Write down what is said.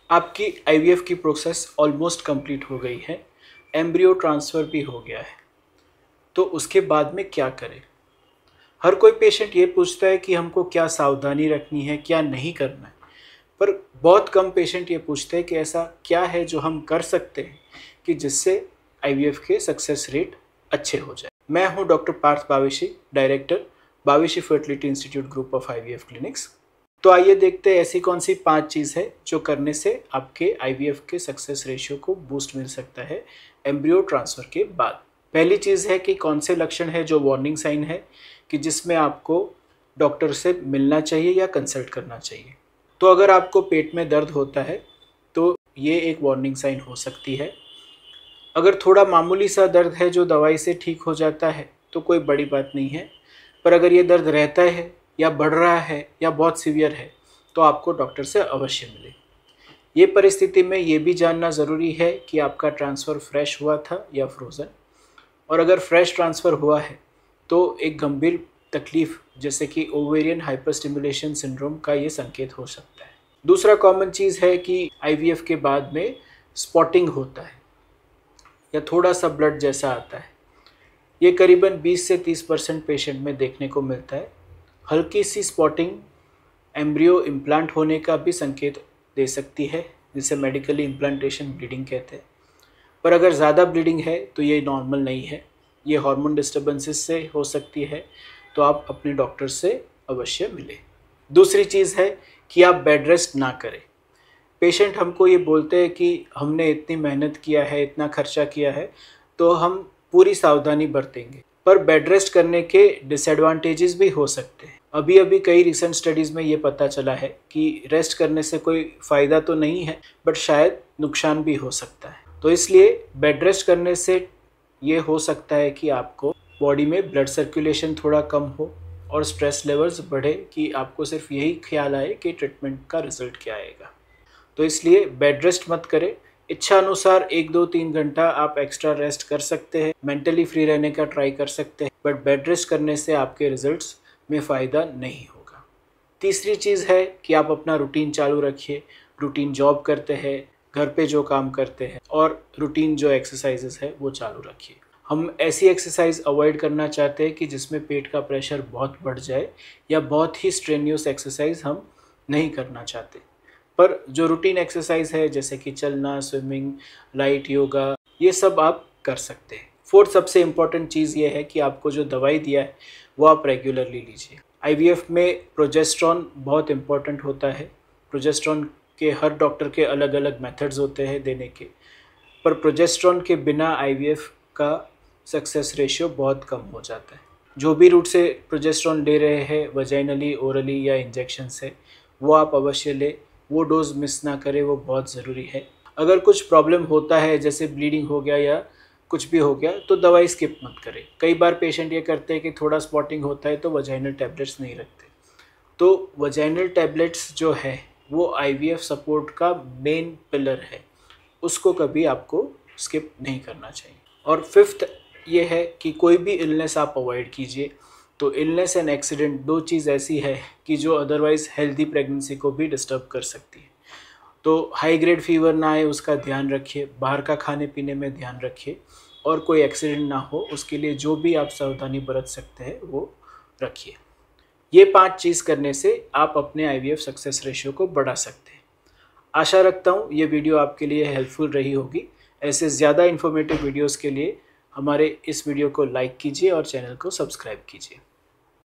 आपकी आईवीएफ की process almost complete हो गई है, एम्ब्रियो ट्रांसफ़र भी हो गया है, तो उसके बाद में क्या करें? हर कोई पेशेंट ये पूछता है कि हमको क्या सावधानी रखनी है, क्या नहीं करना है, पर बहुत कम पेशेंट ये पूछते हैं कि ऐसा क्या है जो हम कर सकते हैं कि जिससे आईवीएफ के सक्सेस रेट अच्छे हो जाए। मैं हूँ doctor Parth Baveshi, director Baveshi fertility institute group of IVF clinics. तो आइए देखते हैं ऐसी कौन सी 5 चीज़ है जो करने से आपके आईवीएफ के सक्सेस रेशियो को बूस्ट मिल सकता है एम्ब्रियो ट्रांसफ़र के बाद। पहली चीज़ है कि कौन से लक्षण है जो वार्निंग साइन है कि जिसमें आपको डॉक्टर से मिलना चाहिए या कंसल्ट करना चाहिए। तो अगर आपको पेट में दर्द होता है तो ये एक वार्निंग साइन हो सकती है। अगर थोड़ा मामूली सा दर्द है जो दवाई से ठीक हो जाता है तो कोई बड़ी बात नहीं है, पर अगर ये दर्द रहता है या बढ़ रहा है या बहुत सीवियर है तो आपको डॉक्टर से अवश्य मिले। ये परिस्थिति में ये भी जानना ज़रूरी है कि आपका ट्रांसफ़र फ्रेश हुआ था या फ्रोज़न, और अगर फ्रेश ट्रांसफ़र हुआ है तो एक गंभीर तकलीफ़ जैसे कि ओवेरियन हाइपरस्टिमुलेशन सिंड्रोम का ये संकेत हो सकता है। दूसरा कॉमन चीज़ है कि आईवीएफ के बाद में स्पॉटिंग होता है या थोड़ा सा ब्लड जैसा आता है। ये करीबन 20 से 30% पेशेंट में देखने को मिलता है। हल्की सी स्पॉटिंग एम्ब्रियो इम्प्लांट होने का भी संकेत दे सकती है, जिसे मेडिकली इम्प्लांटेशन ब्लीडिंग कहते हैं। पर अगर ज़्यादा ब्लीडिंग है तो ये नॉर्मल नहीं है, ये हार्मोन डिस्टर्बेंसेस से हो सकती है, तो आप अपने डॉक्टर से अवश्य मिलें। दूसरी चीज़ है कि आप बेड रेस्ट ना करें। पेशेंट हमको ये बोलते हैं कि हमने इतनी मेहनत किया है, इतना खर्चा किया है, तो हम पूरी सावधानी बरतेंगे, पर बेड रेस्ट करने के डिसएडवांटेजेस भी हो सकते हैं। अभी अभी कई रिसेंट स्टडीज़ में ये पता चला है कि रेस्ट करने से कोई फ़ायदा तो नहीं है, बट शायद नुकसान भी हो सकता है। तो इसलिए बेड रेस्ट करने से ये हो सकता है कि आपको बॉडी में ब्लड सर्कुलेशन थोड़ा कम हो और स्ट्रेस लेवल्स बढ़े, कि आपको सिर्फ यही ख्याल आए कि ट्रीटमेंट का रिजल्ट क्या आएगा। तो इसलिए बेड रेस्ट मत करें। इच्छा अनुसार 1, 2, 3 घंटा आप एक्स्ट्रा रेस्ट कर सकते हैं, मेंटली फ्री रहने का ट्राई कर सकते हैं, बट बेड रेस्ट करने से आपके रिजल्ट्स में फ़ायदा नहीं होगा। तीसरी चीज़ है कि आप अपना रूटीन चालू रखिए। रूटीन जॉब करते हैं, घर पे जो काम करते हैं, और रूटीन जो एक्सरसाइजेस है वो चालू रखिए। हम ऐसी एक्सरसाइज अवॉइड करना चाहते हैं कि जिसमें पेट का प्रेशर बहुत बढ़ जाए, या बहुत ही स्ट्रेन्यूस एक्सरसाइज हम नहीं करना चाहते। पर जो रूटीन एक्सरसाइज है जैसे कि चलना, स्विमिंग, लाइट योगा, ये सब आप कर सकते हैं। फोर्थ सबसे इम्पॉर्टेंट चीज़ ये है कि आपको जो दवाई दिया है वो आप रेगुलरली लीजिए। आईवीएफ में प्रोजेस्टेरॉन बहुत इम्पॉर्टेंट होता है। प्रोजेस्टेरॉन के हर डॉक्टर के अलग अलग मेथड्स होते हैं देने के, पर प्रोजेस्टेरॉन के बिना आईवीएफ का सक्सेस रेशियो बहुत कम हो जाता है। जो भी रूट से प्रोजेस्टेरॉन ले रहे हैं, वजाइनली, ओरली या इंजेक्शन से, वो आप अवश्य लें। वो डोज मिस ना करें, वो बहुत ज़रूरी है। अगर कुछ प्रॉब्लम होता है जैसे ब्लीडिंग हो गया या कुछ भी हो गया तो दवाई स्किप मत करें। कई बार पेशेंट ये करते हैं कि थोड़ा स्पॉटिंग होता है तो वजाइनल टैबलेट्स नहीं रखते। तो वजाइनल टैबलेट्स जो है वो आईवीएफ सपोर्ट का मेन पिलर है, उसको कभी आपको स्किप नहीं करना चाहिए। और फिफ्थ ये है कि कोई भी इलनेस आप अवॉइड कीजिए। तो इलनेस एंड एक्सीडेंट 2 चीज़ ऐसी है कि जो अदरवाइज़ हेल्दी प्रेगनेंसी को भी डिस्टर्ब कर सकती है। तो हाई ग्रेड फीवर ना आए उसका ध्यान रखिए, बाहर का खाने पीने में ध्यान रखिए, और कोई एक्सीडेंट ना हो उसके लिए जो भी आप सावधानी बरत सकते हैं वो रखिए। ये 5 चीज़ करने से आप अपने आईवीएफ सक्सेस रेशियो को बढ़ा सकते हैं। आशा रखता हूँ ये वीडियो आपके लिए हेल्पफुल रही होगी। ऐसे ज़्यादा इन्फॉर्मेटिव वीडियोज़ के लिए हमारे इस वीडियो को लाइक कीजिए और चैनल को सब्सक्राइब कीजिए।